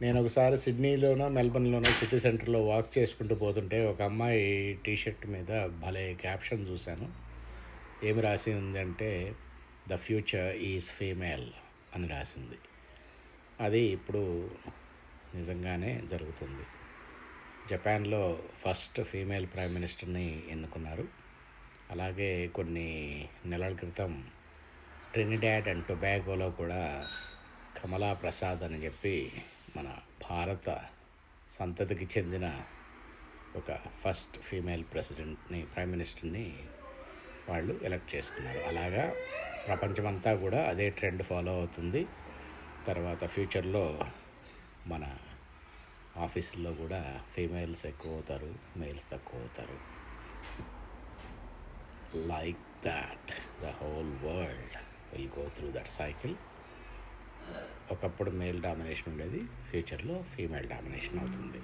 నేను ఒకసారి సిడ్నీలోనో మెల్బర్న్లోనో సిటీ సెంటర్లో వాక్ చేసుకుంటూ పోతుంటే ఒక అమ్మాయి టీషర్ట్ మీద భలే క్యాప్షన్ చూశాను. ఏమి రాసి ఉందంటే ద ఫ్యూచర్ ఈజ్ ఫీమేల్ అని రాసింది. అది ఇప్పుడు నిజంగానే జరుగుతుంది. జపాన్లో ఫస్ట్ ఫీమేల్ ప్రైమ్ మినిస్టర్ని ఎన్నుకున్నారు. అలాగే కొన్ని నెలల క్రితం ట్రినిడాడ్ అండ్ టొబాగోలో కూడా కమలా ప్రసాద్ అని చెప్పి మన భారత సంతతికి చెందిన ఒక ఫస్ట్ ఫీమేల్ ప్రైమ్ మినిస్టర్ని వాళ్ళు ఎలక్ట్ చేసుకున్నారు. అలాగా ప్రపంచమంతా కూడా అదే ట్రెండ్ ఫాలో అవుతుంది. తర్వాత ఫ్యూచర్లో మన ఆఫీసుల్లో కూడా ఫీమేల్స్ ఎక్కువ అవుతారు, మేల్స్ తక్కువ అవుతారు. Like that the whole world will go through that cycle. ఒకప్పుడు మేల్ డామినేషన్ ఉండేది, ఫ్యూచర్లో ఫీమేల్ డామినేషన్ అవుతుంది.